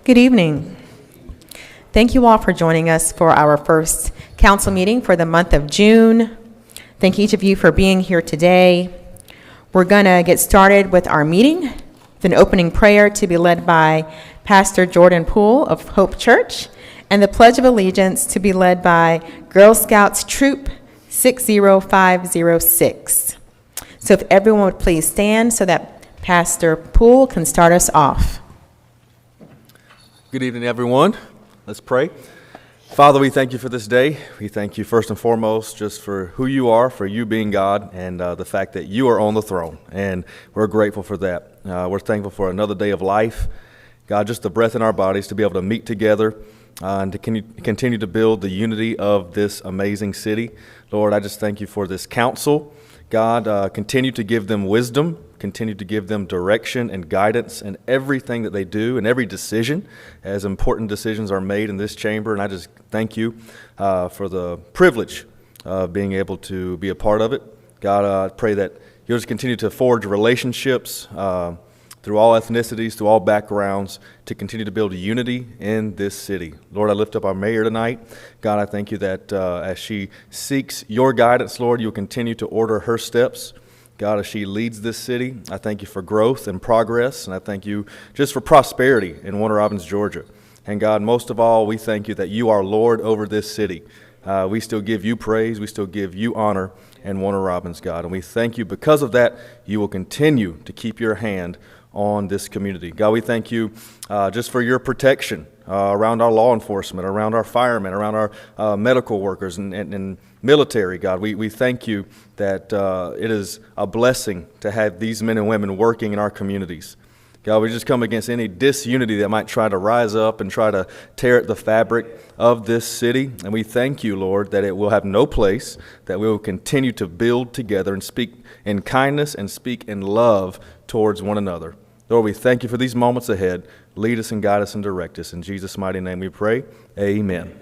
Good evening. Thank you all for joining us for our first council meeting for the month of June. Thank each of you for being here today. We're going to get started with our meeting with an opening prayer to be led by Pastor Jordan Poole of Hope Church, and the Pledge of Allegiance to be led by Girl Scouts Troop 60506. So if everyone would please stand so that Pastor Poole can start us off. Good evening, everyone. Let's pray. Father, we thank you for this day. We thank you first and foremost just for who you are, for you being God, and the fact that you are on the throne. And we're grateful for that. We're thankful for another day of life. God, just the breath in our bodies to be able to meet together and to continue to build the unity of this amazing city. Lord, I just thank you for this council. God, continue to give them wisdom, continue to give them direction and guidance in everything that they do and every decision, as important decisions are made in this chamber. And I just thank you for the privilege of being able to be a part of it. God, I pray that you'll just continue to forge relationships through all ethnicities, through all backgrounds, to continue to build unity in this city. Lord, I lift up our mayor tonight. God, I thank you that as she seeks your guidance, Lord, you'll continue to order her steps. God, as she leads this city, I thank you for growth and progress, and I thank you just for prosperity in Warner Robins, Georgia. And God, most of all, we thank you that you are Lord over this city. We still give you praise, we still give you honor in Warner Robins, God. And we thank you because of that, you will continue to keep your hand on this community. God, we thank you just for your protection around our law enforcement, around our firemen, around our medical workers and military. God, we thank you that it is a blessing to have these men and women working in our communities. God, we just come against any disunity that might try to rise up and try to tear at the fabric of this city. And we thank you, Lord, that it will have no place, that we will continue to build together and speak in kindness and speak in love towards one another. Lord, we thank you for these moments ahead. Lead us and guide us and direct us. In Jesus' mighty name we pray. Amen.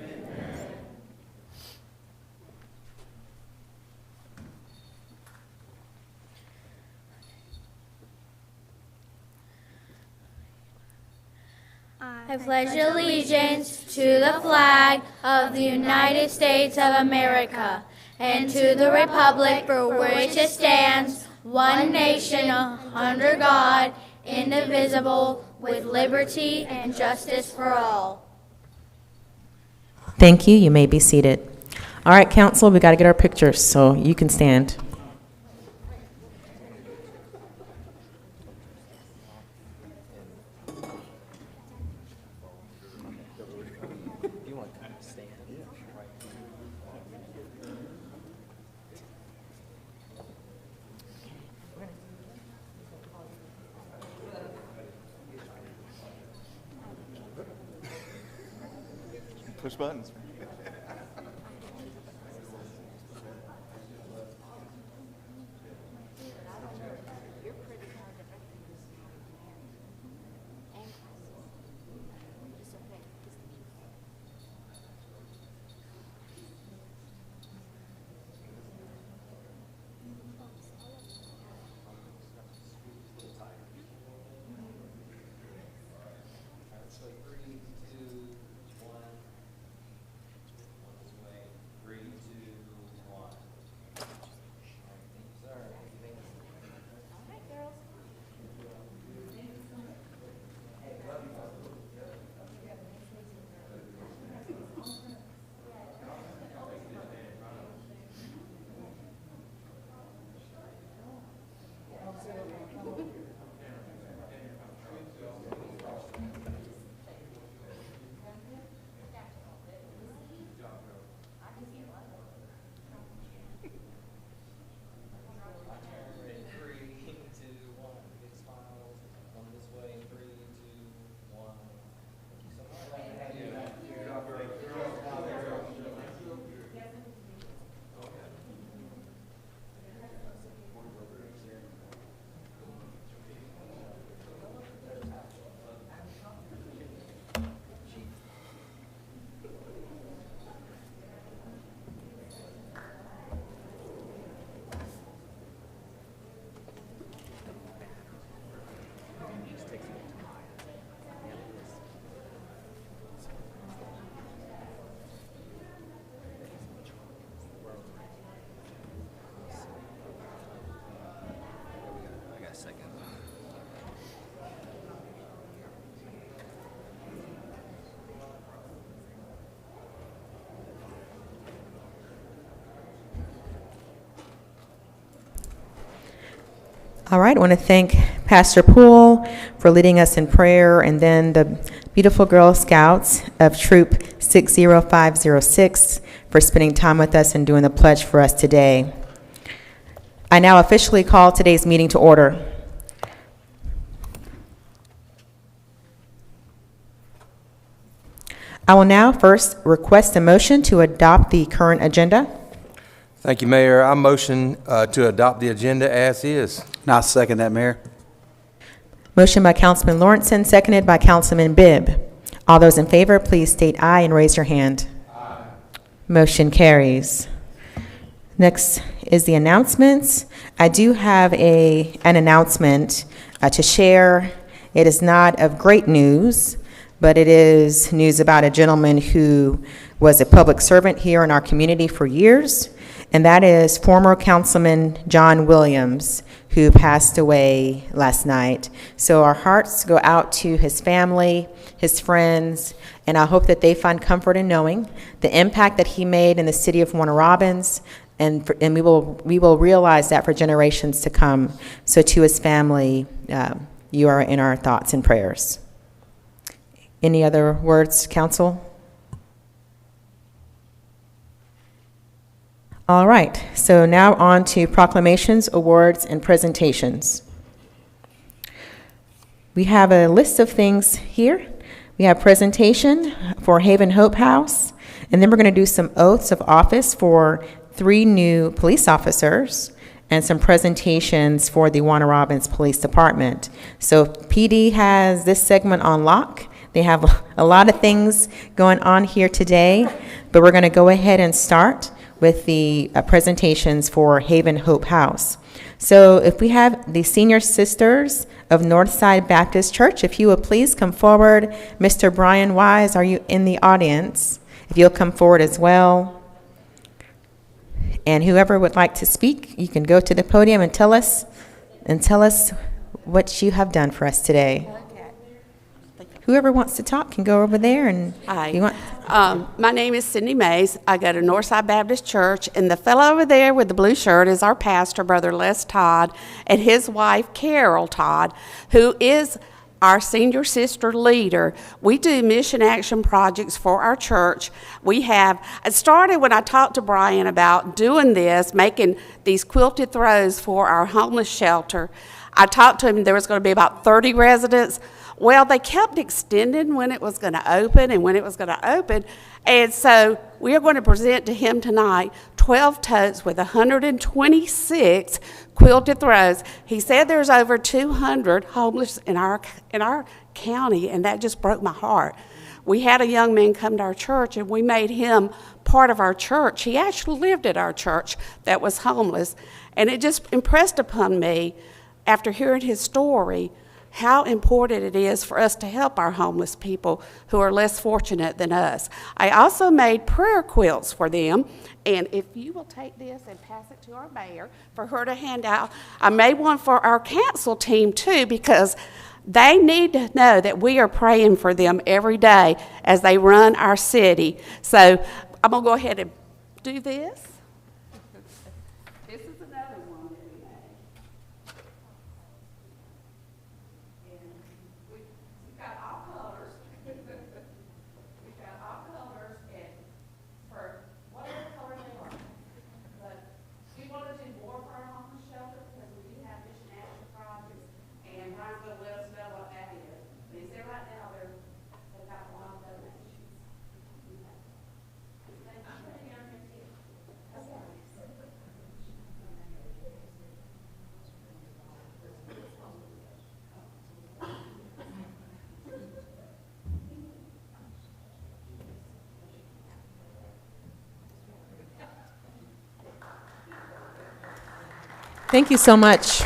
I pledge allegiance to the flag of the United States of America and to the republic for which it stands, one nation under God, indivisible, with liberty and justice for all. Thank you. You may be seated. All right, council, we got to get our pictures, so you can stand. Push buttons. All right, I want to thank Pastor Poole for leading us in prayer, and then the beautiful Girl Scouts of Troop 60506 for spending time with us and doing the pledge for us today. I now officially call today's meeting to order. I will now first request a motion to adopt the current agenda. Thank you, Mayor. I motion to adopt the agenda as is. And I'll second that, Mayor. Motion by Councilman Lawrenson, seconded by Councilman Bibb. All those in favor, please state aye and raise your hand. Aye. Motion carries. Next is the announcements. I do have an announcement to share. It is not of great news, but it is news about a gentleman who was a public servant here in our community for years, and that is former Councilman John Williams, who passed away last night. So our hearts go out to his family, his friends, and I hope that they find comfort in knowing the impact that he made in the city of Warner Robins, and we will realize that for generations to come. So to his family, you are in our thoughts and prayers. Any other words, council? All right, so now on to proclamations, awards, and presentations. We have a list of things here. We have presentation for Haven Hope House, and then we're going to do some oaths of office for 3 new police officers and some presentations for the Warner Robins Police Department. So PD has this segment on lock. They have a lot of things going on here today, but we're going to go ahead and start with the presentations for Haven Hope House. So if we have the Senior Sisters of Northside Baptist Church, if you would please come forward. Mr. Brian Wise, are you in the audience? If you'll come forward as well. And whoever would like to speak, you can go to the podium and tell us what you have done for us today. Whoever wants to talk can go over there. And Hi. My name is Cindy Mays. I go to Northside Baptist Church, and the fellow over there with the blue shirt is our pastor, Brother Les Todd, and his wife, Carol Todd, who is our senior sister leader. We do mission action projects for our church. It started when I talked to Brian about doing this, making these quilted throws for our homeless shelter. I talked to him, there was going to be about 30 residents. Well, they kept extending when it was going to open and when it was going to open. And so we are going to present to him tonight 12 totes with 126 quilted throws. He said there's over 200 homeless in our county, and that just broke my heart. We had a young man come to our church, and we made him part of our church. He actually lived at our church that was homeless. And it just impressed upon me, after hearing his story, how important it is for us to help our homeless people who are less fortunate than us. I also made prayer quilts for them, and if you will take this and pass it to our mayor for her to hand out. I made one for our council team too, because they need to know that we are praying for them every day as they run our city. So I'm going to go ahead and do this. This is another one that we made. We've got all colors. We've got all colors, and for whatever color they are. But we want to do more for our homeless shelter because we do have mission action projects, and Brian's going to let us know what that is. But he said right now they've got a lot of donations. Thank you so much.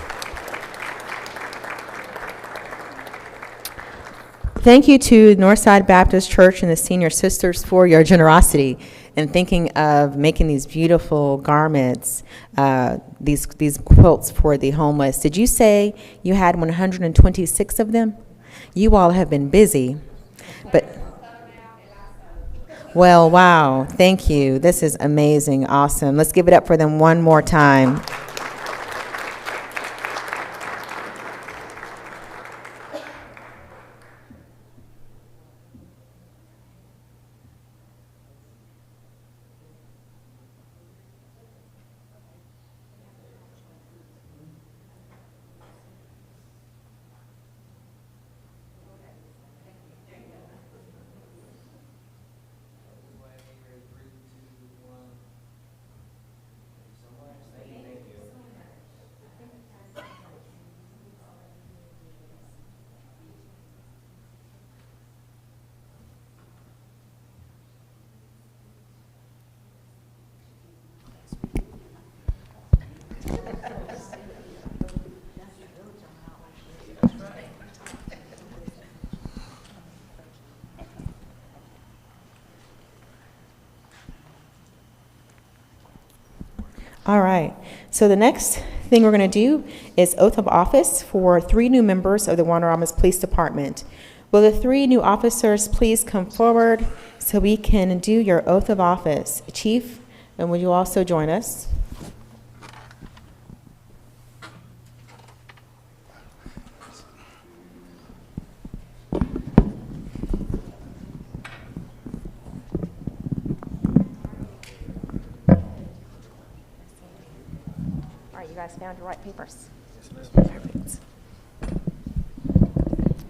Thank you to Northside Baptist Church and the Senior Sisters for your generosity in thinking of making these beautiful garments, these quilts for the homeless. Did you say you had 126 of them? You all have been busy, but well, wow, thank you. This is amazing, awesome. Let's give it up for them one more time. All right. So the next thing we're going to do is oath of office for 3 new members of the Warner Robins Police Department. Will the 3 new officers please come forward so we can do your oath of office? Chief, and will you also join us? All right, you guys found your right papers? Perfect.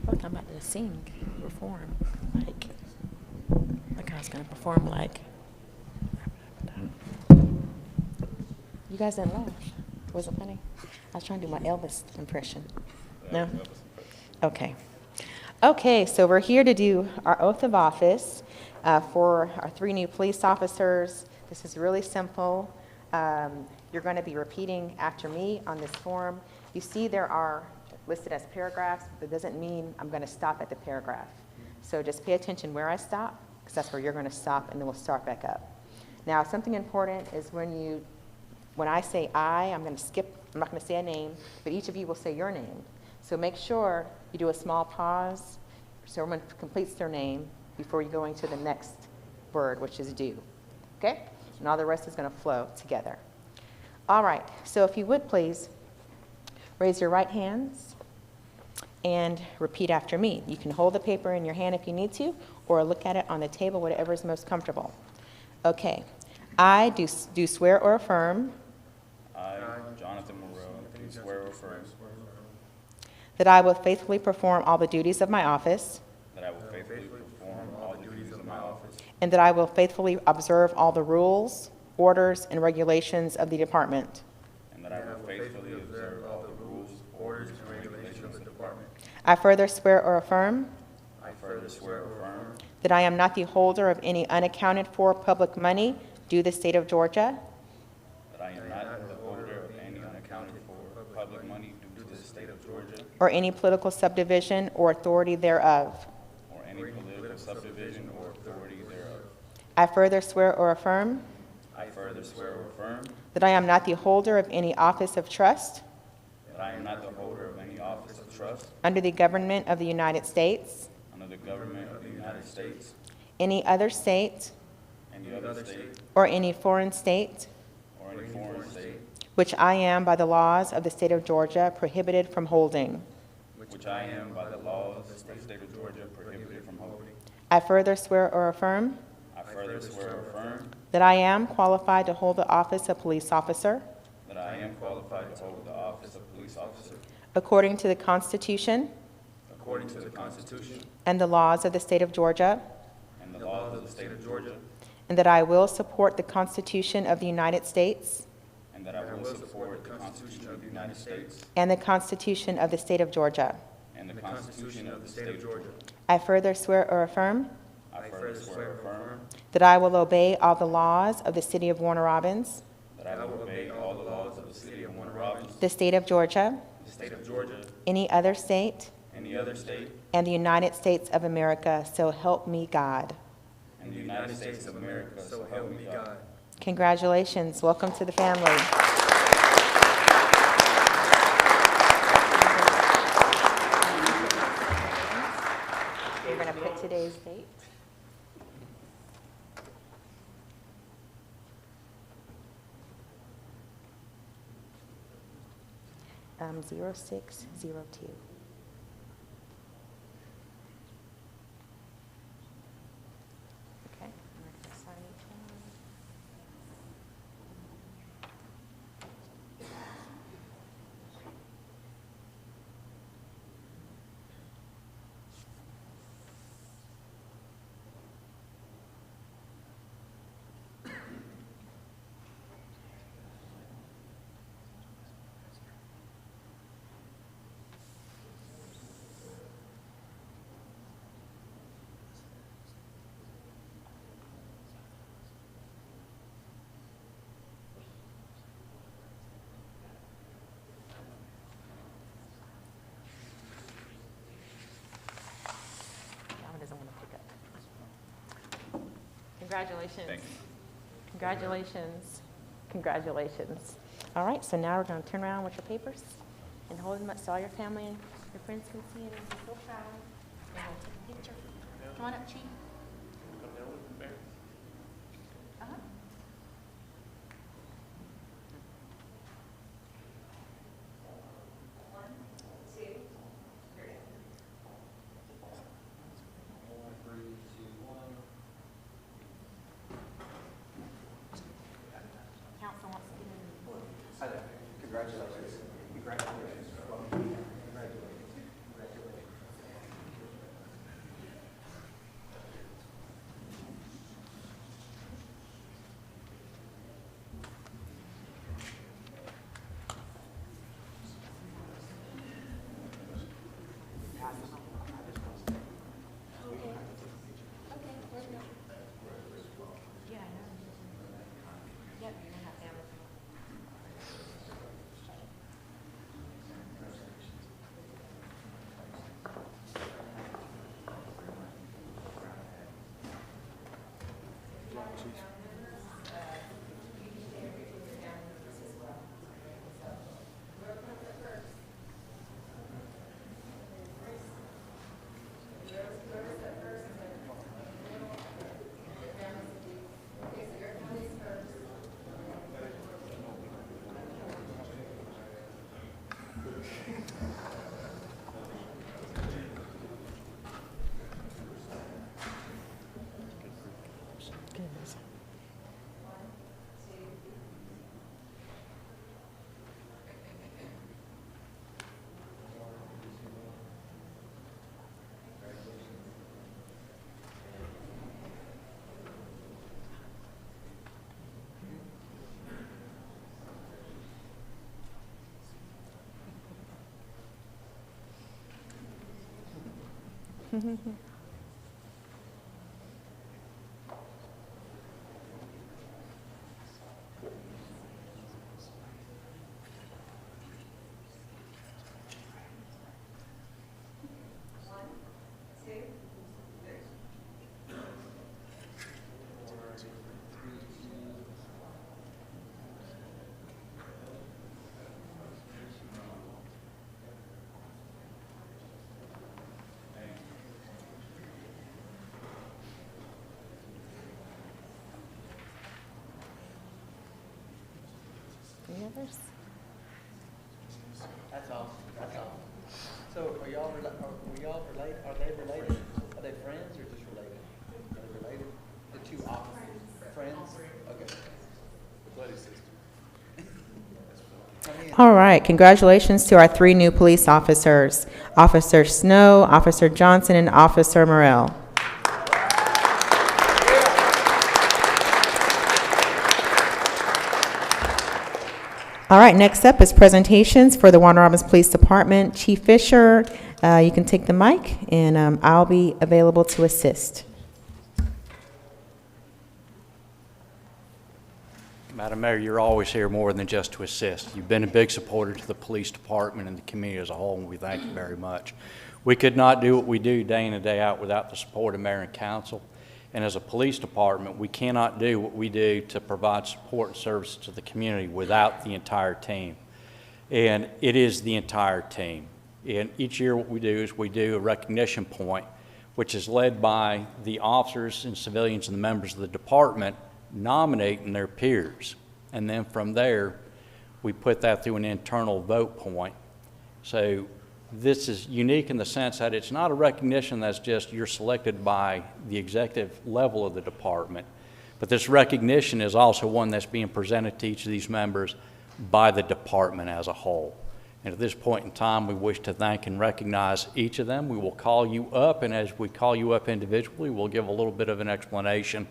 Look, I'm about to sing, perform, like I was gonna perform like. You guys didn't laugh. Was it funny? I was trying to do my Elvis impression. No? Okay. Okay, so we're here to do our oath of office for our 3 new police officers. This is really simple. You're going to be repeating after me on this form. You see there are listed as paragraphs. That doesn't mean I'm going to stop at the paragraph. So just pay attention where I stop, because that's where you're going to stop, and then we'll start back up. Now, something important is when I say I, I'm going to skip. I'm not going to say a name, but each of you will say your name. So make sure you do a small pause so everyone completes their name before you go into the next word, which is do. Okay? And all the rest is going to flow together. All right. So if you would please raise your right hands and repeat after me. You can hold the paper in your hand if you need to, or look at it on the table, whatever is most comfortable. Okay. I do swear or affirm I, Jonathan Moreau, do swear or affirm that I will faithfully perform all the duties of my office, that I will faithfully perform all the duties of my office, and that I will faithfully observe all the rules, orders, and regulations of the department. and that I will faithfully observe all the rules, orders, and regulations of the department. I further swear or affirm I further swear or affirm that I am not the holder of any unaccounted for public money due the state of Georgia, that I am not the holder of any unaccounted for public money due to the state of Georgia or any political subdivision or authority thereof. or any political subdivision or authority thereof. I further swear or affirm I further swear or affirm that I am not the holder of any office of trust that I am not the holder of any office of trust under the government of the United States, under the government of the United States, any other state, any other state, or any foreign state, or any foreign state, which I am by the laws of the state of Georgia prohibited from holding. which I am by the laws of the state of Georgia prohibited from holding. I further swear or affirm I further swear or affirm that I am qualified to hold the office of police officer that I am qualified to hold the office of police officer according to the Constitution according to the Constitution and the laws of the state of Georgia, and the laws of the state of Georgia, and that I will support the Constitution of the United States and that I will support the Constitution of the United States and the Constitution of the state of Georgia. and the Constitution of the state of Georgia. I further swear or affirm I further swear or affirm that I will obey all the laws of the city of Warner Robins, that I will obey all the laws of the city of Warner Robins, the state of Georgia, the state of Georgia, any other state, any other state, and the United States of America, so help me God. and the United States of America, so help me God. Congratulations. Welcome to the family. You're going to put today's date. Um, 0602. Okay. I'm gonna sign each one. Alan doesn't want to pick up. Congratulations. Thank you. Congratulations. Congratulations. All right, so now we're going to turn around with your papers and hold them up so all your family and your friends can see it and be so proud. And we'll take a picture. Come on up, Chief. Uh-huh. Council wants to get in. Any others? That's all, that's all. So are y'all related, are they related? Are they friends or just related? Are they related? The two officers, friends? Okay. Bloody sister. All right, congratulations to our 3 new police officers, Officer Snow, Officer Johnson, and Officer Morrell. All right, next up is presentations for the Warner Robins Police Department. Chief Fisher, you can take the mic, and I'll be available to assist. Madam Mayor, you're always here more than just to assist. You've been a big supporter to the police department and the community as a whole, and we thank you very much. We could not do what we do day in and day out without the support of mayor and council. And as a police department, we cannot do what we do to provide support and service to the community without the entire team. And it is the entire team. And each year what we do is we do a recognition point, which is led by the officers and civilians and the members of the department nominating their peers. And then from there, we put that through an internal vote point. So this is unique in the sense that it's not a recognition that's just you're selected by the executive level of the department, but this recognition is also one that's being presented to each of these members by the department as a whole. And at this point in time, we wish to thank and recognize each of them. We will call you up, and as we call you up individually, we'll give a little bit of an explanation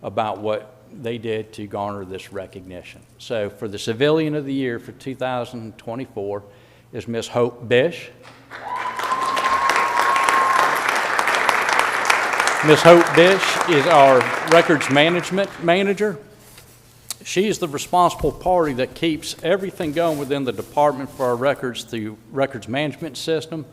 about what they did to garner this recognition. So for the Civilian of the Year for 2024 is Miss Hope Bish. Miss Hope Bish is our records management manager. She is the responsible party that keeps everything going within the department for our records through records management system,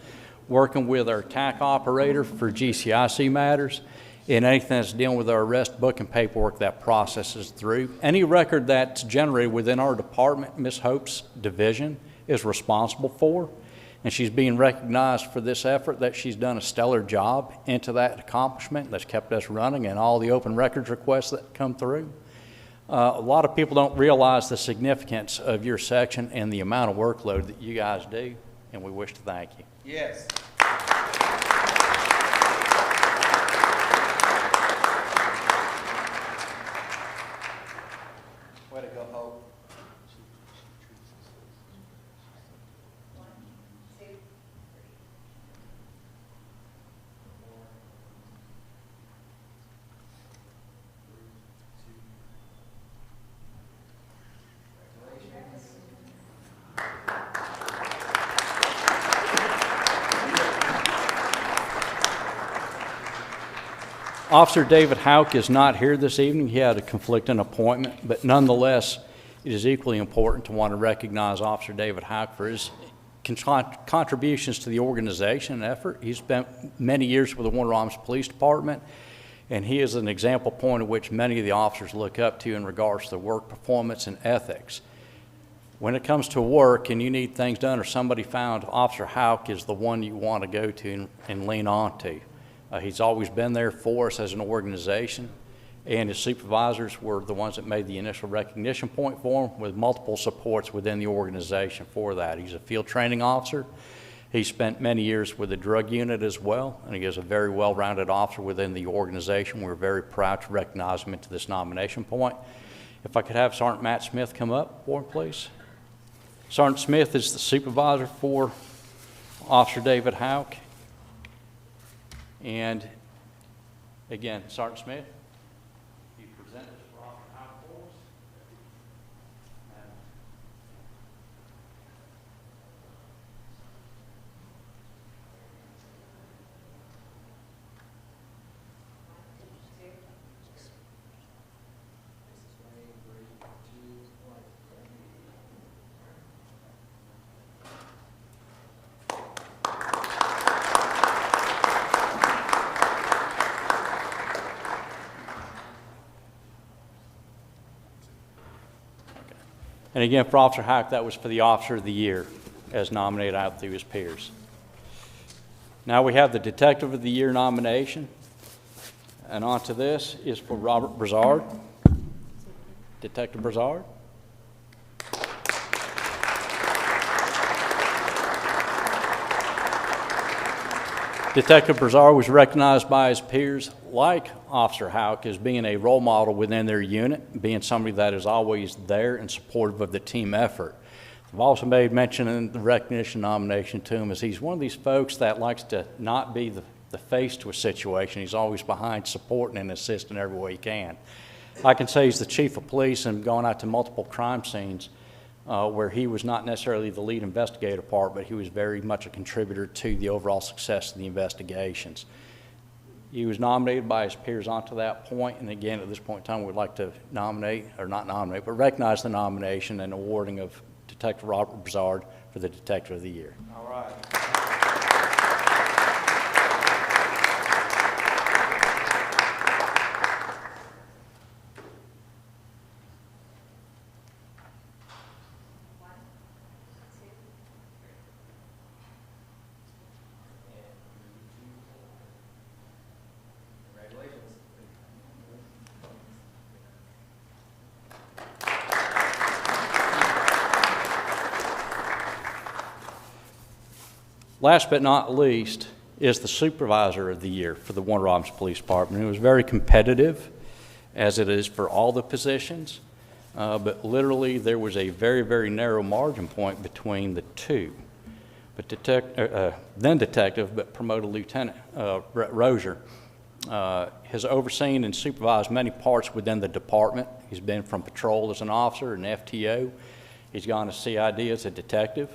working with our TAC operator for GCIC matters. in anything that's dealing with our arrest booking paperwork that processes through. Any record that's generated within our department, Ms. Hope's division is responsible for, and she's being recognized for this effort, that she's done a stellar job into that accomplishment that's kept us running and all the open records requests that come through. A lot of people don't realize the significance of your section and the amount of workload that you guys do, and we wish to thank you. Yes. Way to go, Hope. Officer David Houck is not here this evening. He had a conflicting appointment, but nonetheless, it is equally important to want to recognize Officer David Houck for his contributions to the organization and effort. He spent many years with the Warner Robins Police Department, and he is an example point at which many of the officers look up to in regards to work performance and ethics. When it comes to work and you need things done or somebody found, Officer Houck is the one you want to go to and lean on to. He's always been there for us as an organization, and his supervisors were the ones that made the initial recognition point for him, with multiple supports within the organization for that. He's a field training officer. He spent many years with the drug unit as well, and he is a very well-rounded officer within the organization. We're very proud to recognize him into this nomination point. If I could have Sergeant Matt Smith come up for him, please. Sergeant Smith is the supervisor for Officer David Houck. And again, Sergeant Smith, you present this for Officer Houck for us. And again, for Officer Houck, that was for the Officer of the Year, as nominated out through his peers. Now we have the Detective of the Year nomination. And on to this is for Robert Brazard. Detective Brazard. Detective Brazard was recognized by his peers, like Officer Houck, as being a role model within their unit, being somebody that is always there and supportive of the team effort. I've also made mention in the recognition nomination to him as he's one of these folks that likes to not be the face to a situation. He's always behind, supporting and assisting every way he can. I can say he's the chief of police and gone out to multiple crime scenes where he was not necessarily the lead investigator part, but he was very much a contributor to the overall success of the investigations. He was nominated by his peers onto that point, and again, at this point in time, we'd like to nominate, or not nominate, but recognize the nomination and awarding of Detective Robert Brazard for the Detective of the Year. All right. Last but not least is the Supervisor of the Year for the Warner Robins Police Department. It was very competitive, as it is for all the positions, but literally there was a very, very narrow margin point between the two. But then detective, but promoted Lieutenant Brett Rozier, has overseen and supervised many parts within the department. He's been from patrol as an officer, an FTO. He's gone to CID as a detective.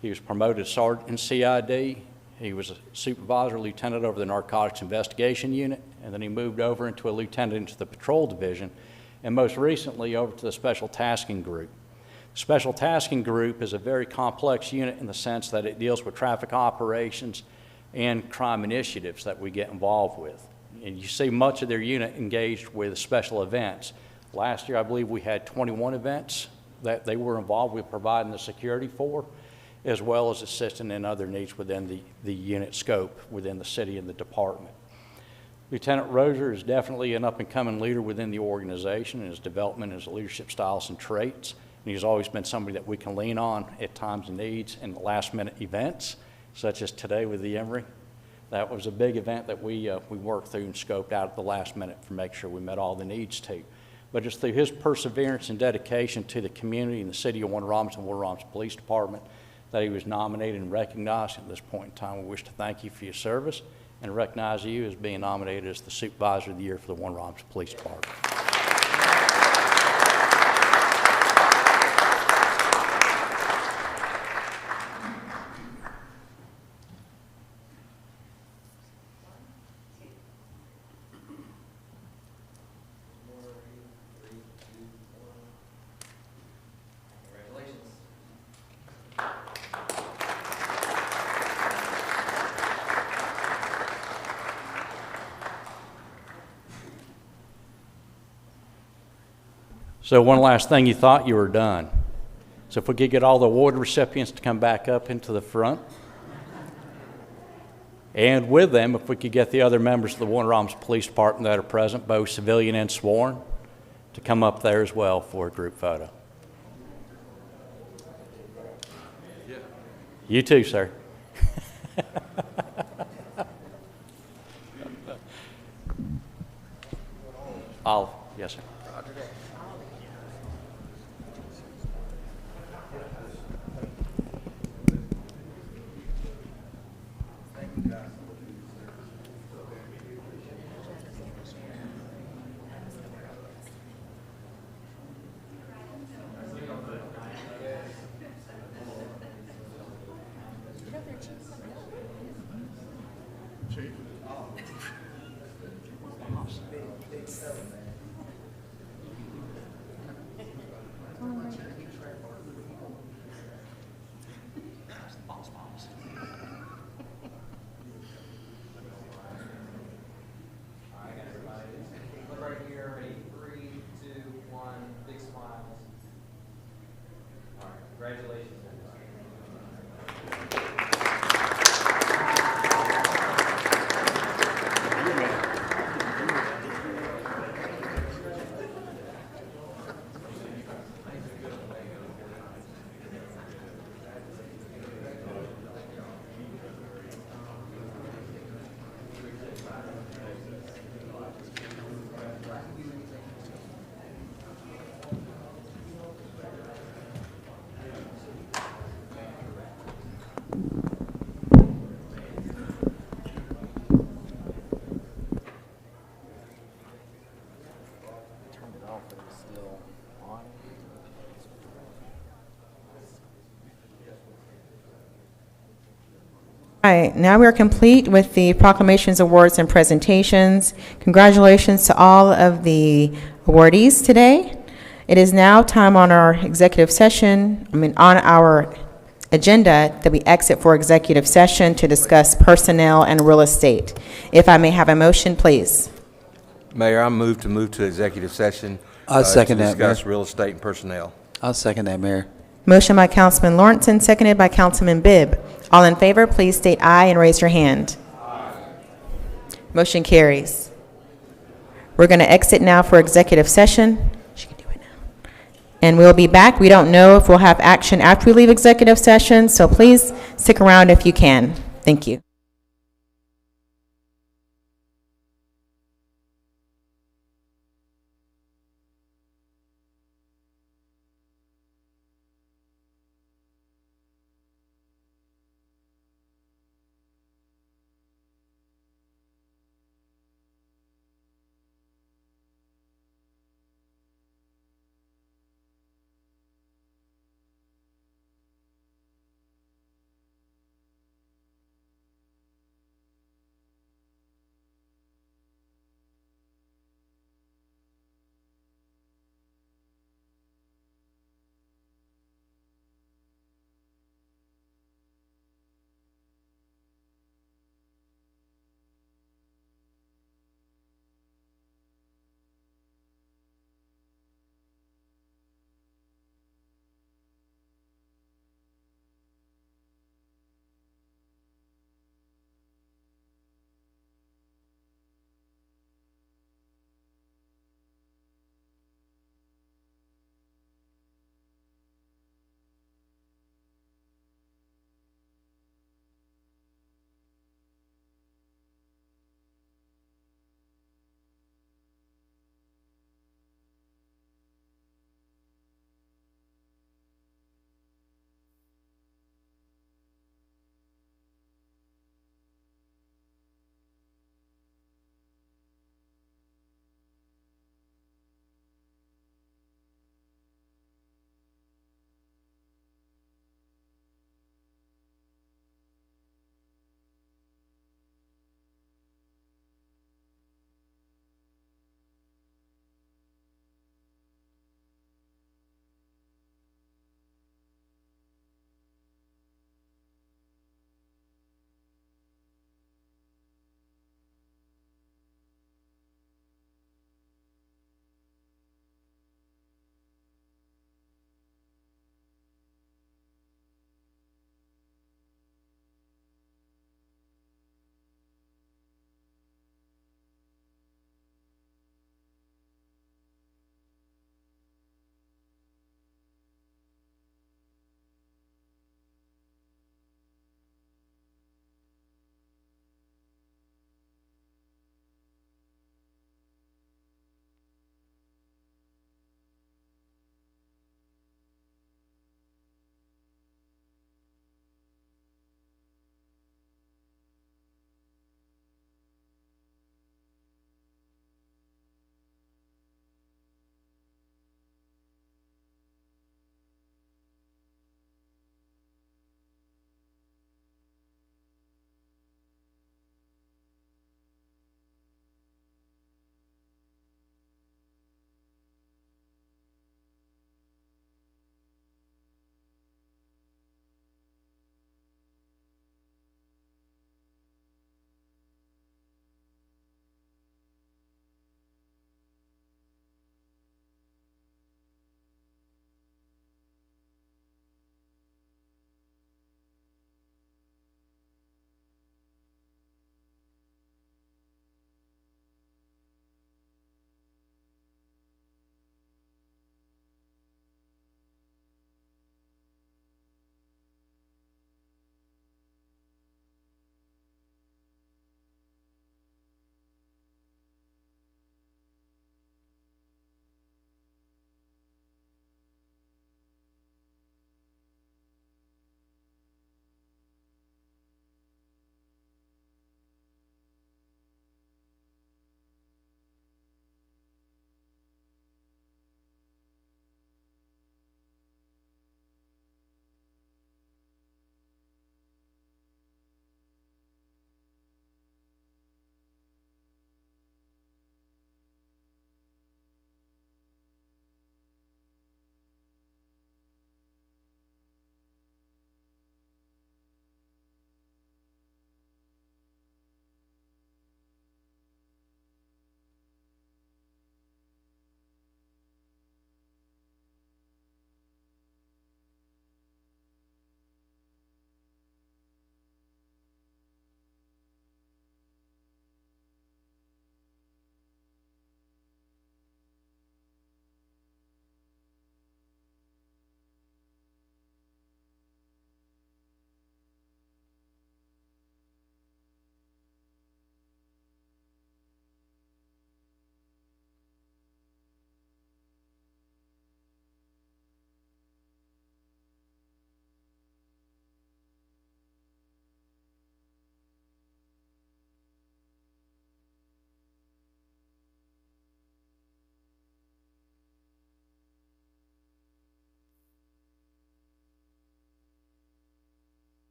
He was promoted sergeant in CID. He was a supervisor lieutenant over the Narcotics Investigation Unit, and then he moved over into a lieutenant into the Patrol Division, and most recently over to the Special Tasking Group. The Special Tasking Group is a very complex unit in the sense that it deals with traffic operations and crime initiatives that we get involved with. and you see much of their unit engaged with special events. Last year, I believe we had 21 events that they were involved with providing the security for, as well as assisting in other needs within the unit scope within the city and the department. Lieutenant Roser is definitely an up-and-coming leader within the organization in his development, his leadership styles and traits. And he's always been somebody that we can lean on at times of needs and last-minute events, such as today with the Emory. That was a big event that we worked through and scoped out at the last minute to make sure we met all the needs too. But just through his perseverance and dedication to the community and the city of Warner Robins and Warner Robins Police Department that he was nominated and recognized. At this point in time, we wish to thank you for your service and recognize you as being nominated as the Supervisor of the Year for the Warner Robins Police Department. So one last thing, you thought you were done. So if we could get all the award recipients to come back up into the front. And with them, if we could get the other members of the Warner Robins Police Department that are present, both civilian and sworn, to come up there as well for a group photo. You too, sir. Yes, sir. Right here, ready, 3, 2, 1, big smiles. All right, congratulations. All right, now we are complete with the proclamations, awards, and presentations. Congratulations to all of the awardees today. It is now time on our executive session, on our agenda that we exit for executive session to discuss personnel and real estate. If I may have a motion, please. Mayor, I move to executive session. I'll second to that, Mayor. discuss real estate and personnel. I'll second that, Mayor. Motion by Councilman Lawrenson, seconded by Councilman Bibb. All in favor, please state aye and raise your hand. Aye. Motion carries. We're going to exit now for executive session. She can do it now. And we'll be back. We don't know if we'll have action after we leave executive session, so please stick around if you can. Thank you.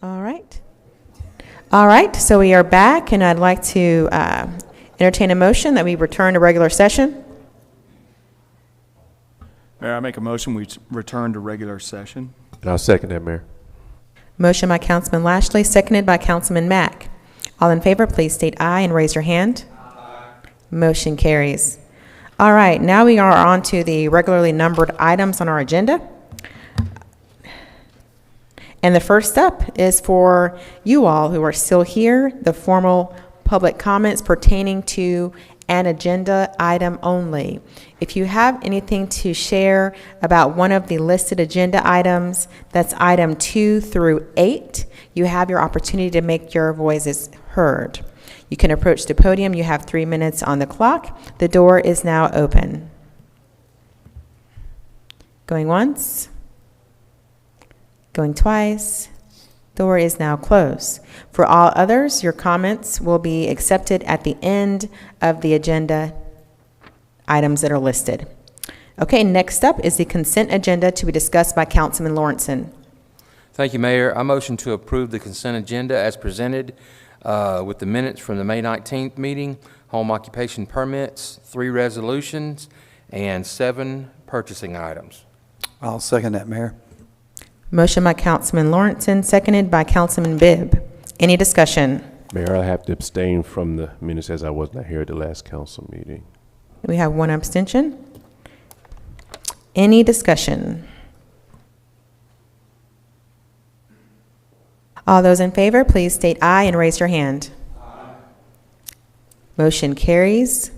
All right. All right, so we are back, and I'd like to entertain a motion that we return to regular session. Mayor, I make a motion, we return to regular session. And I'll second that, Mayor. Motion by Councilman Lashley, seconded by Councilman Mack. All in favor, please state aye and raise your hand. Aye. Motion carries. All right, now we are on to the regularly numbered items on our agenda. And the first up is for you all who are still here, the formal public comments pertaining to an agenda item only. If you have anything to share about one of the listed agenda items, that's item 2 through 8, you have your opportunity to make your voices heard. You can approach the podium. You have 3 minutes on the clock. The door is now open. Going once. Going twice. Door is now closed. For all others, your comments will be accepted at the end of the agenda items that are listed. Okay, next up is the consent agenda to be discussed by Councilman Lawrenson. Thank you, Mayor. I motion to approve the consent agenda as presented with the minutes from the May 19th meeting, home occupation permits, 3 resolutions, and 7 purchasing items. I'll second that, Mayor. Motion by Councilman Lawrenson, seconded by Councilman Bibb. Any discussion? Mayor, I have to abstain from the minutes as I was not here at the last council meeting. We have 1 abstention. Any discussion? All those in favor, please state aye and raise your hand. Aye. Motion carries.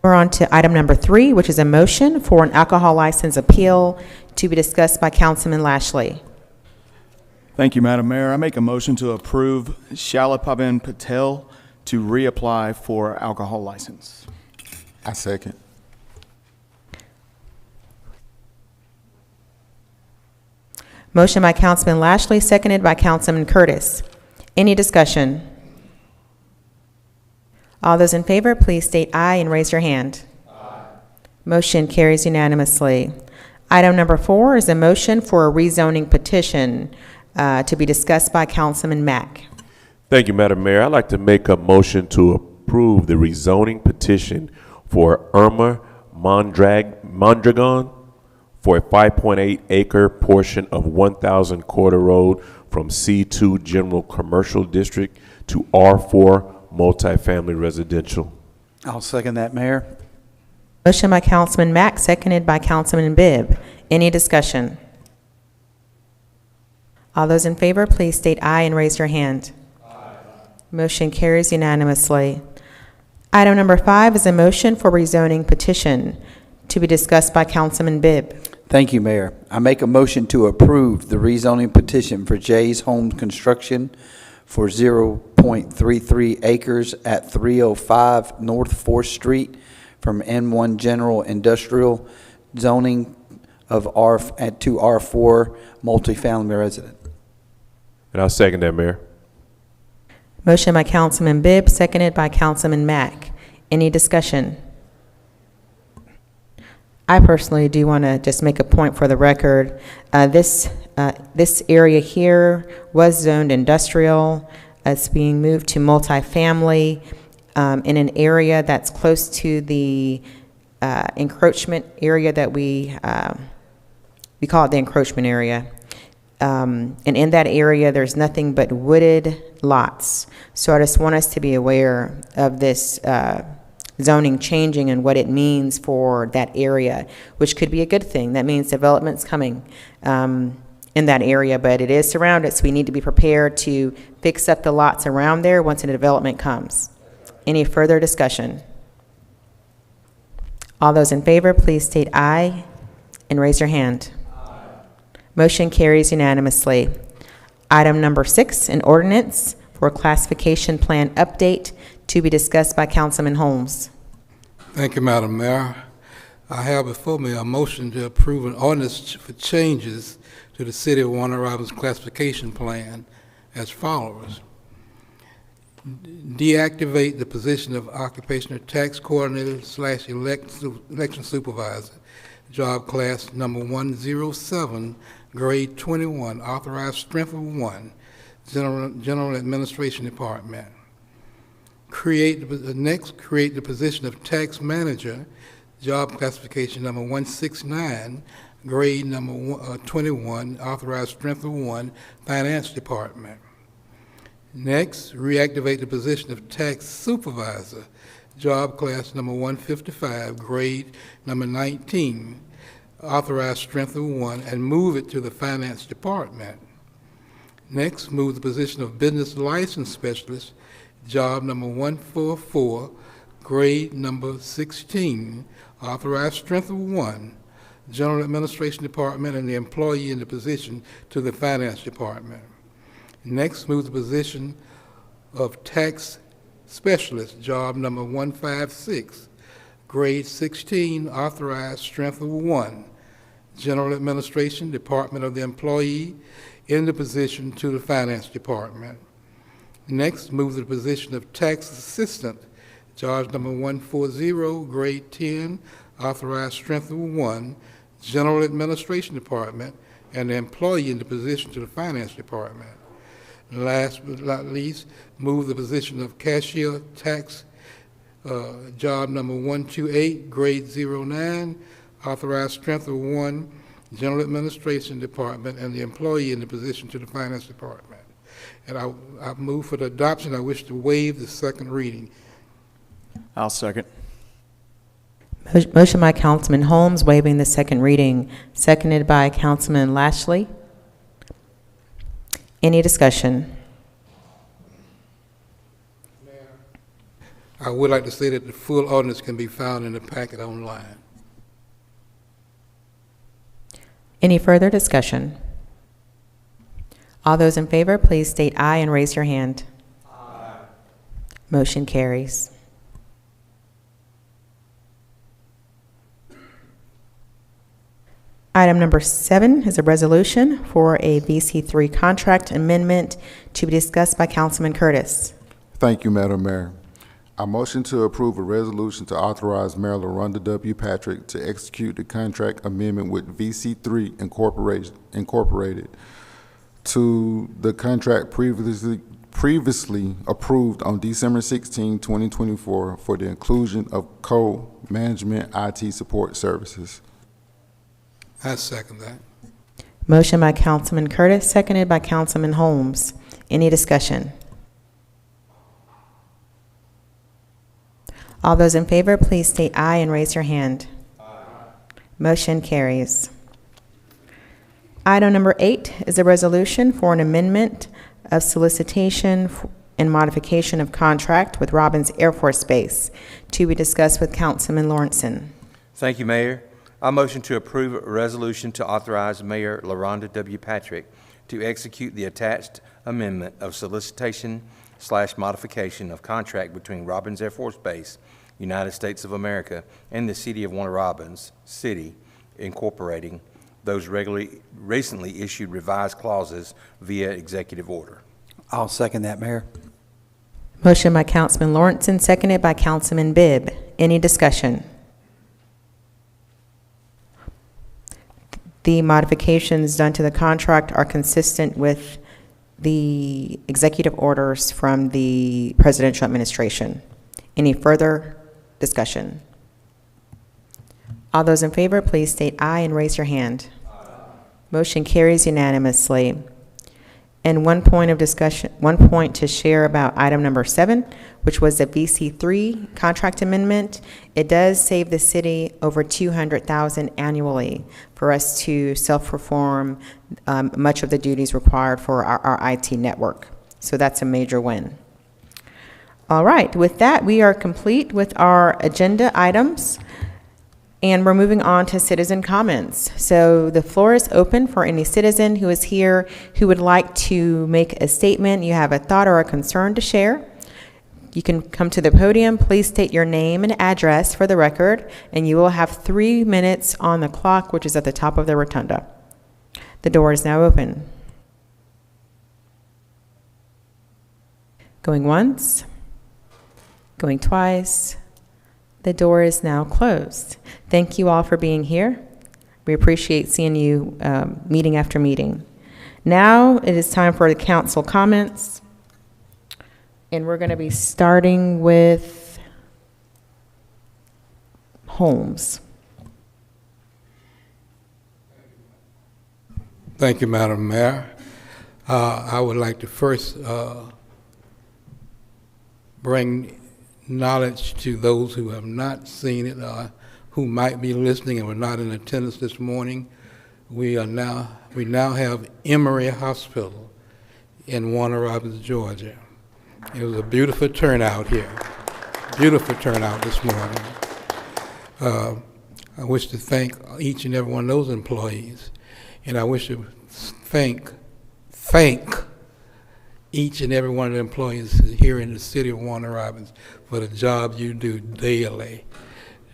We're on to item number 3, which is a motion for an alcohol license appeal to be discussed by Councilman Lashley. Thank you, Madam Mayor. I make a motion to approve Shalapavan Patel to reapply for alcohol license. I second. Motion by Councilman Lashley, seconded by Councilman Curtis. Any discussion? All those in favor, please state aye and raise your hand. Aye. Motion carries unanimously. Item number 4 is a motion for a rezoning petition to be discussed by Councilman Mack. Thank you, Madam Mayor. I'd like to make a motion to approve the rezoning petition for Irma Mondragon for a 5.8-acre portion of 1,000 Corder Road from C2 General Commercial District to R4 Multifamily Residential. I'll second that, Mayor. Motion by Councilman Mack, seconded by Councilman Bibb. Any discussion? All those in favor, please state aye and raise your hand. Aye. Motion carries unanimously. Item number 5 is a motion for rezoning petition to be discussed by Councilman Bibb. Thank you, Mayor. I make a motion to approve the rezoning petition for Jay's Home Construction for 0.33 acres at 305 North 4th Street from N1 General Industrial zoning of to R4 multifamily resident. And I'll second that, Mayor. Motion by Councilman Bibb, seconded by Councilman Mack. Any discussion? I personally do want to just make a point for the record. This area here was zoned industrial. It's being moved to multifamily in an area that's close to the encroachment area that we call it the encroachment area. And in that area, there's nothing but wooded lots. So I just want us to be aware of this zoning changing and what it means for that area, which could be a good thing. That means development's coming in that area, but it is surrounded, so we need to be prepared to fix up the lots around there once a development comes. Any further discussion? All those in favor, please state aye and raise your hand. Aye. Motion carries unanimously. Item number 6, an ordinance for classification plan update to be discussed by Councilman Holmes. Thank you, Madam Mayor. I have before me a motion to approve an ordinance for changes to the City of Warner Robins classification plan as follows. deactivate the position of occupational tax coordinator / election supervisor, job class number 107, grade 21, authorized strength of 1, general administration department. Create the position of tax manager, job classification number 169, grade number 21, authorized strength of 1, finance department. Next, reactivate the position of tax supervisor, job class number 155, grade number 19, authorized strength of 1, and move it to the finance department. Next, move the position of business license specialist, job number 144, grade number 16, authorized strength of 1, general administration department, and the employee in the position to the finance department. Next, move the position of tax specialist, job number 156, grade 16, authorized strength of 1, general administration department of the employee in the position to the finance department. Next, move the position of tax assistant, job number 140, grade 10, authorized strength of 1, general administration department, and the employee in the position to the finance department. Last but not least, move the position of cashier tax, job number 128, grade 09, authorized strength of 1, general administration department, and the employee in the position to the finance department. And I move for the adoption. I wish to waive the second reading. I'll second. Motion by Councilman Holmes, waiving the second reading, seconded by Councilman Lashley. Any discussion? I would like to say that the full ordinance can be found in the packet online. Any further discussion? All those in favor, please state aye and raise your hand. Aye. Motion carries. Item number 7 is a resolution for a VC3 contract amendment to be discussed by Councilman Curtis. Thank you, Madam Mayor. I motion to approve a resolution to authorize Mayor LaRonda W. Patrick to execute the contract amendment with VC3 Incorporated to the contract previously approved on December 16, 2024 for the inclusion of co-management IT support services. I second that. Motion by Councilman Curtis, seconded by Councilman Holmes. Any discussion? All those in favor, please state aye and raise your hand. Aye. Motion carries. Item number 8 is a resolution for an amendment of solicitation and modification of contract with Robins Air Force Base to be discussed with Councilman Lawrenson. Thank you, Mayor. I motion to approve a resolution to authorize Mayor LaRonda W. Patrick to execute the attached amendment of solicitation/modification of contract between Robins Air Force Base, United States of America, and the City of Warner Robins City, incorporating those recently issued revised clauses via executive order. I'll second that, Mayor. Motion by Councilman Lawrenson, seconded by Councilman Bibb. Any discussion? The modifications done to the contract are consistent with the executive orders from the presidential administration. Any further discussion? All those in favor, please state aye and raise your hand. Aye. Motion carries unanimously. And one point to share about item number 7, which was the VC3 contract amendment. It does save the city over $200,000 annually for us to self-perform much of the duties required for our IT network. So that's a major win. All right, with that, we are complete with our agenda items. And we're moving on to citizen comments. So the floor is open for any citizen who is here who would like to make a statement. You have a thought or a concern to share. You can come to the podium. Please state your name and address for the record, and you will have 3 minutes on the clock, which is at the top of the rotunda. The door is now open. Going once, going twice. The door is now closed. Thank you all for being here. We appreciate seeing you meeting after meeting. Now it is time for the council comments. And we're going to be starting with Holmes. Thank you, Madam Mayor. I would like to first bring knowledge to those who have not seen it, who might be listening and were not in attendance this morning. We now have Emory Hospital in Warner Robins, Georgia. It was a beautiful turnout here. Beautiful turnout this morning. I wish to thank each and every one of those employees, and I wish to thank each and every one of the employees here in the city of Warner Robins for the job you do daily,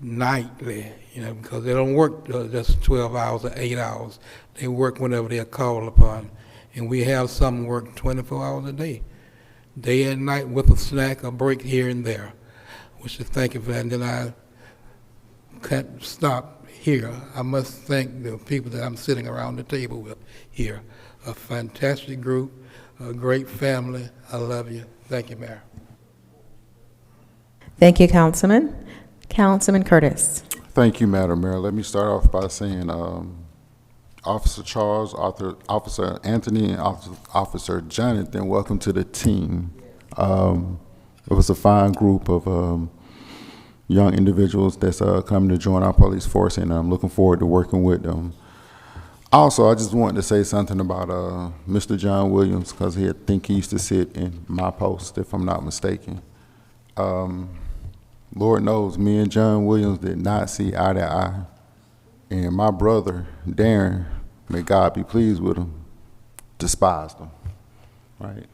nightly, because they don't work just 12 hours or 8 hours. They work whenever they are called upon. And we have some work 24 hours a day and night with a snack or break here and there. I wish to thank you for that. And then I can't stop here. I must thank the people that I'm sitting around the table with here. A fantastic group, a great family. I love you. Thank you, Mayor. Thank you, Councilman. Councilman Curtis. Thank you, Madam Mayor. Let me start off by saying Officer Charles, Officer Anthony, and Officer Jonathan, welcome to the team. It was a fine group of young individuals that's coming to join our police force, and I'm looking forward to working with them. Also, I just wanted to say something about Mr. John Williams, because I think he used to sit in my post, if I'm not mistaken. Lord knows, me and John Williams did not see eye to eye. And my brother, Darren, may God be pleased with him, despised him, right?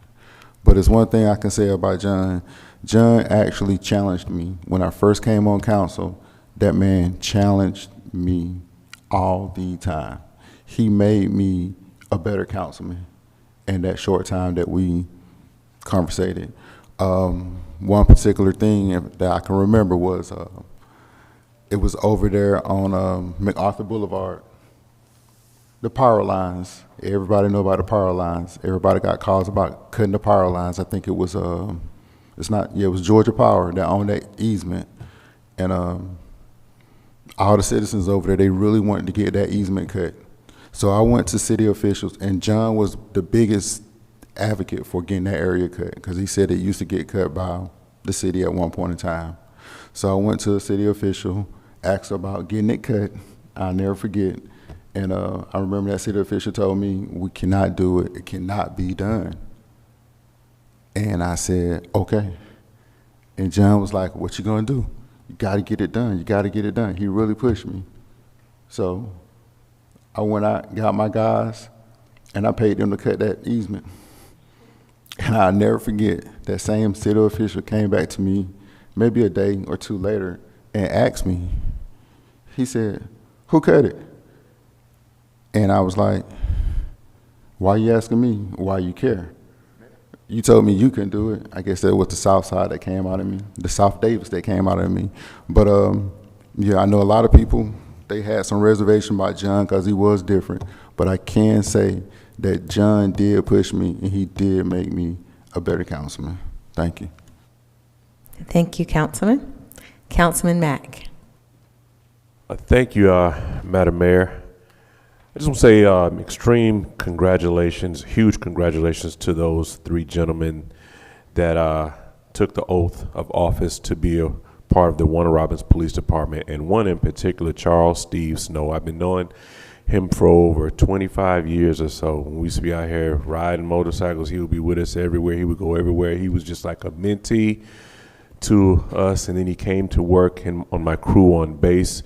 But it's one thing I can say about John. John actually challenged me. When I first came on council, that man challenged me all the time. He made me a better councilman in that short time that we conversated. One particular thing that I can remember was it was over there on MacArthur Boulevard. The power lines, everybody know about the power lines. Everybody got calls about cutting the power lines. I think it was, it was Georgia Power that owned that easement. And all the citizens over there, they really wanted to get that easement cut. So I went to city officials, and John was the biggest advocate for getting that area cut, because he said it used to get cut by the city at one point in time. So I went to a city official, asked about getting it cut. I'll never forget. And I remember that city official told me, we cannot do it. It cannot be done. And I said, okay. And John was like, what you gonna do? You gotta get it done. You gotta get it done. He really pushed me. So I went out, got my guys, and I paid them to cut that easement. And I'll never forget, that same city official came back to me maybe a day or two later and asked me, he said, who cut it? And I was like, why are you asking me? Why you care? You told me you couldn't do it. I guess that was the South Side that came out of me, the South Davis that came out of me. But yeah, I know a lot of people, they had some reservation about John because he was different. But I can say that John did push me, and he did make me a better councilman. Thank you. Thank you, Councilman. Councilman Mack. Thank you, Madam Mayor. I just want to say extreme congratulations, huge congratulations to those three gentlemen that took the oath of office to be a part of the Warner Robins Police Department, and one in particular, Charles Steve Snow. I've been knowing him for over 25 years or so. When we used to be out here riding motorcycles, he would be with us everywhere. He would go everywhere. He was just like a mentee to us, and then he came to work on my crew on base.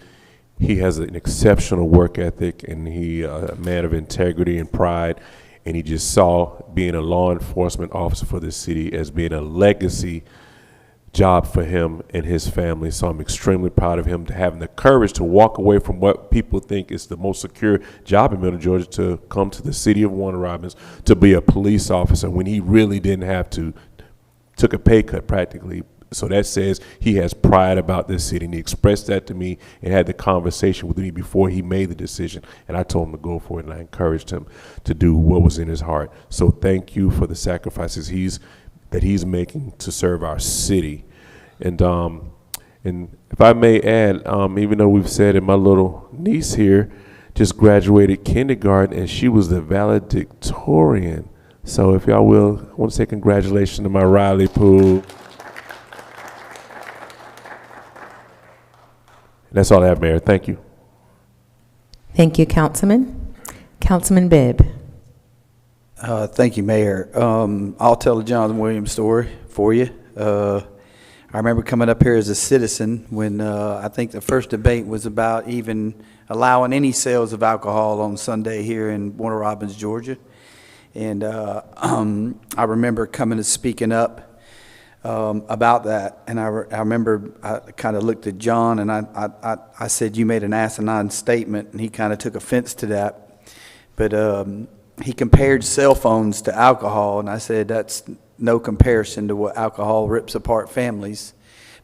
He has an exceptional work ethic, and he a man of integrity and pride, and he just saw being a law enforcement officer for this city as being a legacy job for him and his family. So I'm extremely proud of him to having the courage to walk away from what people think is the most secure job in Middle Georgia, to come to the city of Warner Robins to be a police officer when he really didn't have to took a pay cut practically. So that says he has pride about this city, and he expressed that to me and had the conversation with me before he made the decision. And I told him to go for it, and I encouraged him to do what was in his heart. So thank you for the sacrifices that he's making to serve our city. And if I may add, even though we've said it, my little niece here just graduated kindergarten, and she was the valedictorian. So if y'all will, I want to say congratulations to my Riley Poole. That's all I have, Mayor. Thank you. Thank you, Councilman. Councilman Bibb. Thank you, Mayor. I'll tell the Jonathan Williams story for you. I remember coming up here as a citizen when I think the first debate was about even allowing any sales of alcohol on Sunday here in Warner Robins, Georgia. And I remember coming and speaking up about that. And I remember I kind of looked at John and I said, you made an asinine statement, and he kind of took offense to that. But he compared cell phones to alcohol, and I said, that's no comparison to what alcohol rips apart families.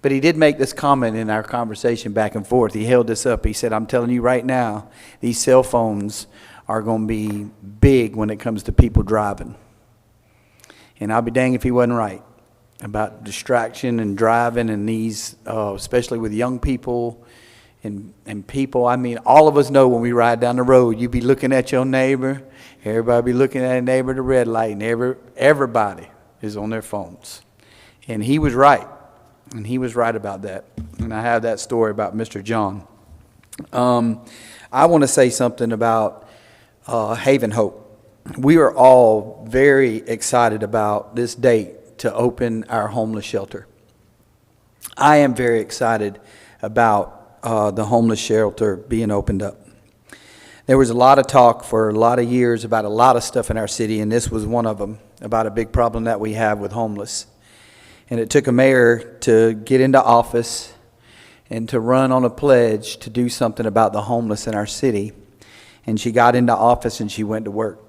But he did make this comment in our conversation back and forth. He held this up. He said, I'm telling you right now, these cell phones are going to be big when it comes to people driving. And I'll be dang if he wasn't right about distraction and driving, and these, especially with young people and people. I mean, all of us know when we ride down the road, you be looking at your neighbor, everybody be looking at a neighbor at the red light, and everybody is on their phones. And he was right. And he was right about that. And I have that story about Mr. John. I want to say something about Haven Hope. We are all very excited about this date to open our homeless shelter. I am very excited about the homeless shelter being opened up. There was a lot of talk for a lot of years about a lot of stuff in our city, and this was one of them, about a big problem that we have with homeless. And it took a mayor to get into office and to run on a pledge to do something about the homeless in our city. And she got into office and she went to work.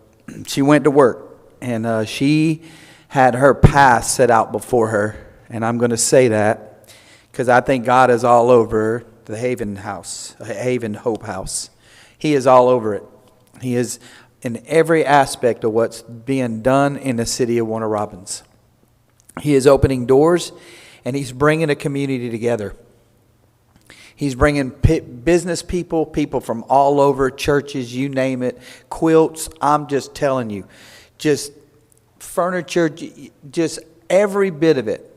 She went to work, and she had her path set out before her. And I'm going to say that because I think God is all over the Haven House, Haven Hope House. He is all over it. He is in every aspect of what's being done in the city of Warner Robins. He is opening doors, and he's bringing a community together. He's bringing business people, people from all over, churches, you name it, quilts. I'm just telling you, just furniture, just every bit of it.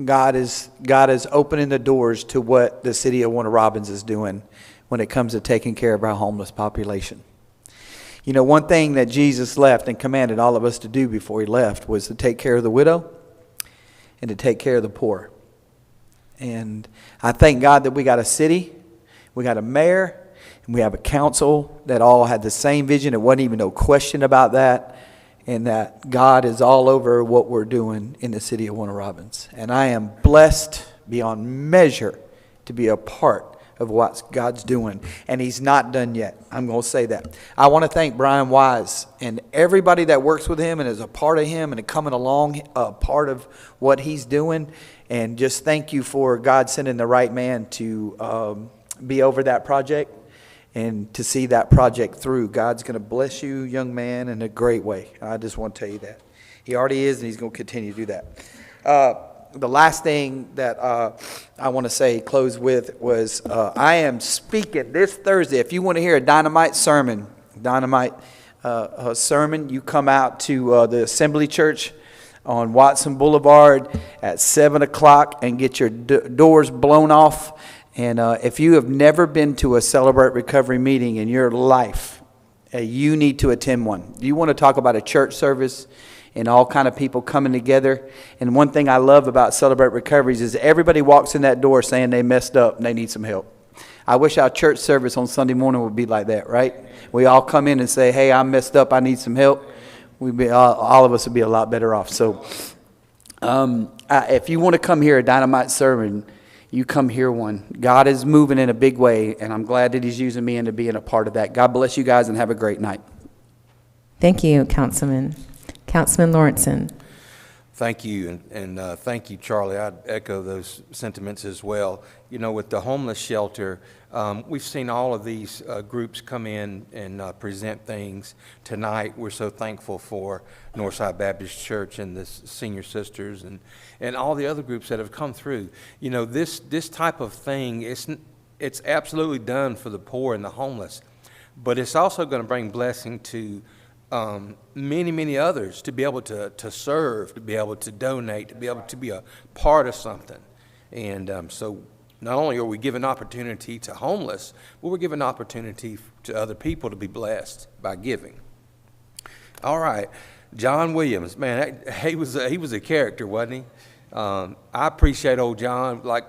God is opening the doors to what the city of Warner Robins is doing when it comes to taking care of our homeless population. You know, one thing that Jesus left and commanded all of us to do before he left was to take care of the widow and to take care of the poor. And I thank God that we got a city, we got a mayor, and we have a council that all had the same vision. There wasn't even no question about that. And that God is all over what we're doing in the city of Warner Robins. And I am blessed beyond measure to be a part of what God's doing. And he's not done yet. I'm going to say that. I want to thank Brian Wise and everybody that works with him and is a part of him and coming along, part of what he's doing. And just thank you for God sending the right man to be over that project and to see that project through. God's going to bless you, young man, in a great way. I just want to tell you that. He already is, and he's going to continue to do that. The last thing that I want to say, close with, was I am speaking this Thursday. If you want to hear a dynamite sermon, you come out to the Assembly Church on Watson Boulevard at 7 o'clock and get your doors blown off. And if you have never been to a Celebrate Recovery meeting in your life, you need to attend one. You want to talk about a church service and all kind of people coming together. And one thing I love about Celebrate Recoveries is everybody walks in that door saying they messed up and they need some help. I wish our church service on Sunday morning would be like that, right? We all come in and say, hey, I messed up, I need some help. All of us would be a lot better off. So if you want to come hear a dynamite sermon, you come hear one. God is moving in a big way, and I'm glad that he's using me into being a part of that. God bless you guys and have a great night. Thank you, Councilman. Councilman Lawrenson. Thank you, and thank you, Charlie. I'd echo those sentiments as well. You know, with the homeless shelter, we've seen all of these groups come in and present things. Tonight, we're so thankful for Northside Baptist Church and the Senior Sisters and all the other groups that have come through. You know, this type of thing, it's absolutely done for the poor and the homeless, but it's also going to bring blessing to many, many others to be able to serve, to be able to donate, to be able to be a part of something. And so not only are we giving opportunity to homeless, but we're giving opportunity to other people to be blessed by giving. All right, John Williams, man, he was a character, wasn't he? I appreciate old John, like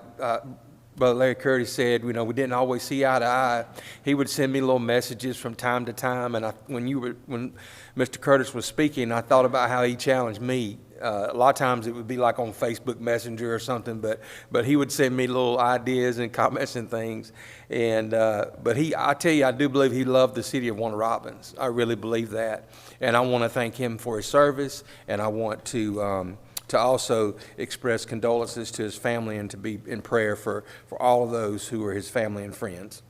Brother Larry Curtis said, you know, we didn't always see eye to eye. He would send me little messages from time to time, and when Mr. Curtis was speaking, I thought about how he challenged me. A lot of times it would be like on Facebook Messenger or something, but he would send me little ideas and comments and things. And but I tell you, I do believe he loved the city of Warner Robins. I really believe that, and I want to thank him for his service, and I want to also express condolences to his family and to be in prayer for all of those who are his family and friends.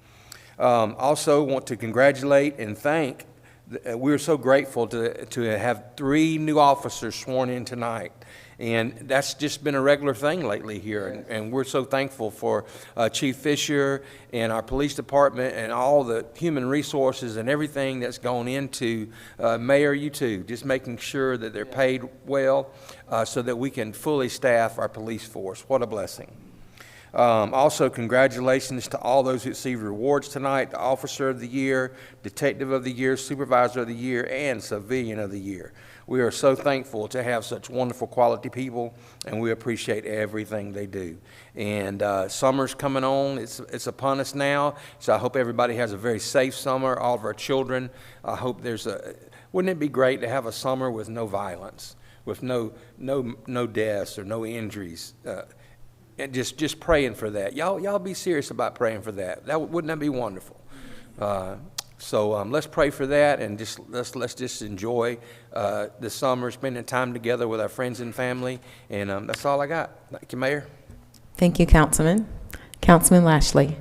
Also want to congratulate and thank. We're so grateful to have 3 new officers sworn in tonight. And that's just been a regular thing lately here. And we're so thankful for Chief Fisher and our police department and all the human resources and everything that's gone into Mayor, you too, just making sure that they're paid well so that we can fully staff our police force. What a blessing. Also, congratulations to all those who received rewards tonight, the Officer of the Year, Detective of the Year, Supervisor of the Year, and Civilian of the Year. We are so thankful to have such wonderful quality people, and we appreciate everything they do. And summer's coming on. It's upon us now, so I hope everybody has a very safe summer, all of our children. I hope wouldn't it be great to have a summer with no violence, with no deaths or no injuries? And just praying for that. Y'all be serious about praying for that. Wouldn't that be wonderful? So let's pray for that, and let's just enjoy the summer, spending time together with our friends and family. And that's all I got. Thank you, Mayor. Thank you, Councilman. Councilman Lashley.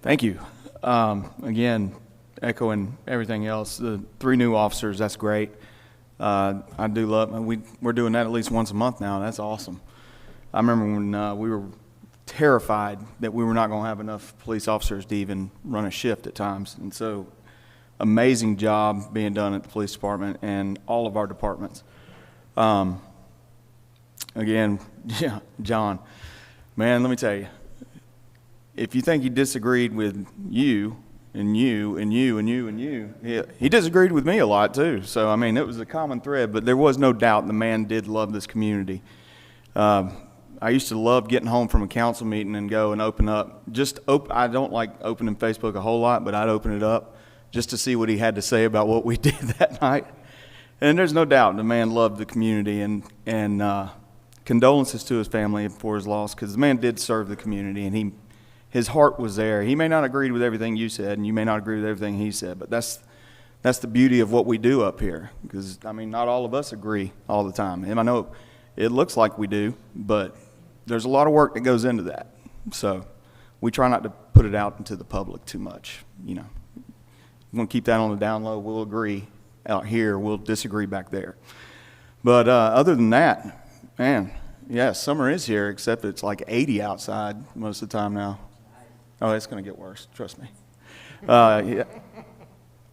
Thank you. Again, echoing everything else, the 3 new officers, that's great. I do love, we're doing that at least once a month now. That's awesome. I remember when we were terrified that we were not going to have enough police officers to even run a shift at times. And so, amazing job being done at the police department and all of our departments. Again, yeah, John, man, let me tell you, if you think he disagreed with you and you and you and you and you, he disagreed with me a lot too. So, I mean, it was a common thread, but there was no doubt the man did love this community. I used to love getting home from a council meeting and go and open up. I don't like opening Facebook a whole lot, but I'd open it up just to see what he had to say about what we did that night. And there's no doubt the man loved the community, and condolences to his family for his loss, because the man did serve the community, and his heart was there. He may not agree with everything you said, and you may not agree with everything he said, but that's the beauty of what we do up here, because, I mean, not all of us agree all the time. And I know it looks like we do, but there's a lot of work that goes into that. So we try not to put it out into the public too much. You know, we're going to keep that on the down low. We'll agree out here. We'll disagree back there. But other than that, man, yeah, summer is here, except it's like 80 outside most of the time now. Oh, it's going to get worse. Trust me. Yeah.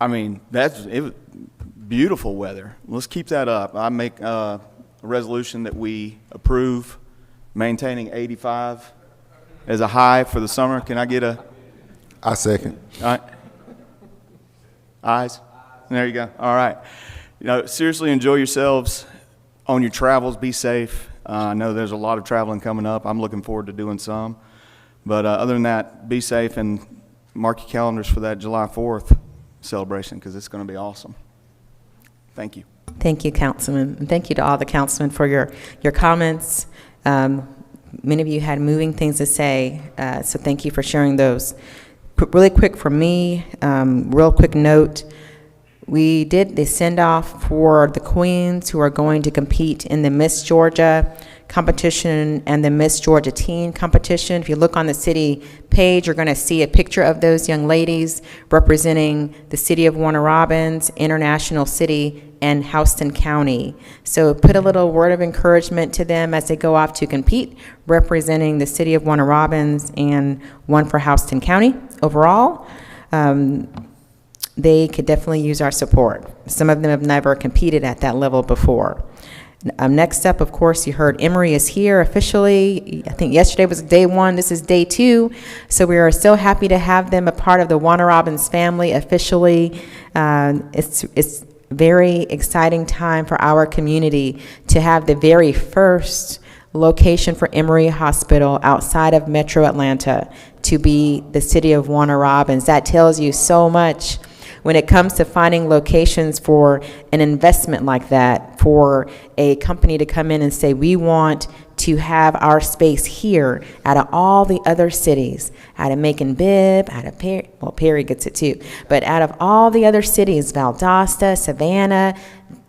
I mean, it was beautiful weather. Let's keep that up. I make a resolution that we approve maintaining 85 as a high for the summer. Can I get I second. All right. Ayes? There you go. All right. You know, seriously, enjoy yourselves on your travels. Be safe. I know there's a lot of traveling coming up. I'm looking forward to doing some. But other than that, be safe and mark your calendars for that July 4th celebration, because it's going to be awesome. Thank you. Thank you, Councilman. And thank you to all the councilmen for your comments. Many of you had moving things to say, so thank you for sharing those. Really quick for me, real quick note, We did the send-off for the queens who are going to compete in the Miss Georgia competition and the Miss Georgia Teen competition. If you look on the city page, you're going to see a picture of those young ladies representing the city of Warner Robins, International City, and Houston County. So put a little word of encouragement to them as they go off to compete, representing the city of Warner Robins and one for Houston County overall. They could definitely use our support. Some of them have never competed at that level before. Next up, of course, you heard Emory is here officially. I think yesterday was day one. This is day two. So we are so happy to have them a part of the Warner Robins family officially. It's very exciting time for our community to have the very first location for Emory Hospital outside of Metro Atlanta to be the city of Warner Robins. That tells you so much when it comes to finding locations for an investment like that, for a company to come in and say, we want to have our space here out of all the other cities, out of Macon-Bibb, out of Perry, well, Perry gets it too, but out of all the other cities, Valdosta, Savannah,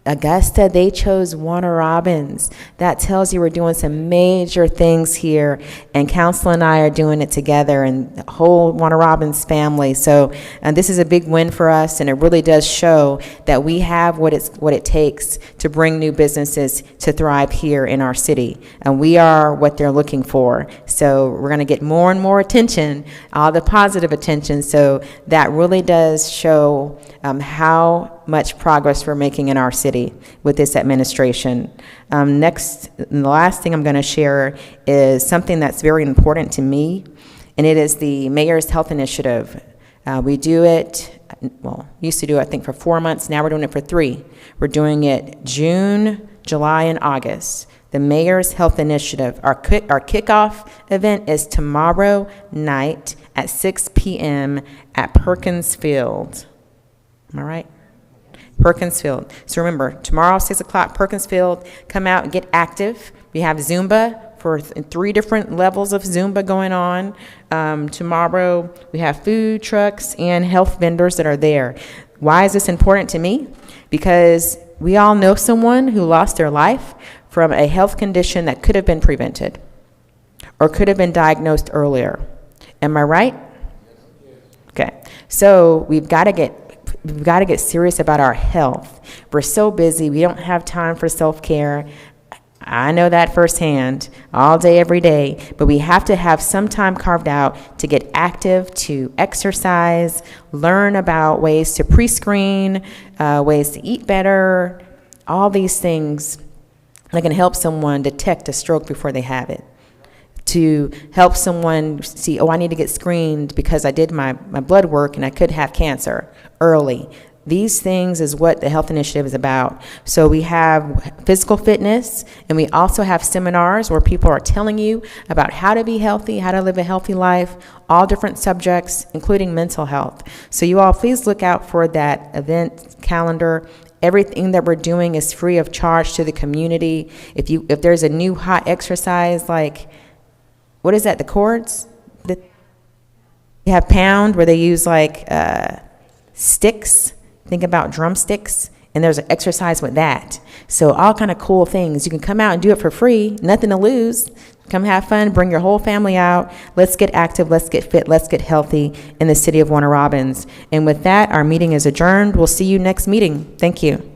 Augusta, they chose Warner Robins. That tells you we're doing some major things here, and Council and I are doing it together, and the whole Warner Robins family. So this is a big win for us, and it really does show that we have what it takes to bring new businesses to thrive here in our city, and we are what they're looking for. So we're going to get more and more attention, all the positive attention. So that really does show how much progress we're making in our city with this administration. Next, and the last thing I'm going to share is something that's very important to me, and it is the Mayor's Health Initiative. We do it, well, used to do it, I think, for 4 months. Now we're doing it for 3. We're doing it June, July, and August. The Mayor's Health Initiative. Our kickoff event is tomorrow night at 6 p.m. at Perkins Field. Am I right? Perkins Field. So remember, tomorrow, 6 o'clock, Perkins Field, come out and get active. We have Zumba for 3 different levels of Zumba going on. Tomorrow, we have food trucks and health vendors that are there. Why is this important to me? Because we all know someone who lost their life from a health condition that could have been prevented or could have been diagnosed earlier. Am I right? Okay. So we've got to get serious about our health. We're so busy. We don't have time for self-care. I know that firsthand, all day, every day. But we have to have some time carved out to get active, to exercise, learn about ways to pre-screen, ways to eat better, all these things that can help someone detect a stroke before they have it. To help someone see, oh, I need to get screened because I did my blood work and I could have cancer early. These things is what the Health Initiative is about. So we have physical fitness, and we also have seminars where people are telling you about how to be healthy, how to live a healthy life, all different subjects, including mental health. So you all please look out for that event calendar. Everything that we're doing is free of charge to the community. If there's a new hot exercise, like, what is that, the cords? You have Pound, where they use like sticks. Think about drumsticks, and there's an exercise with that. So all kind of cool things. You can come out and do it for free, nothing to lose. Come have fun, bring your whole family out. Let's get active, let's get fit, let's get healthy in the city of Warner Robins. And with that, our meeting is adjourned. We'll see you next meeting. Thank you.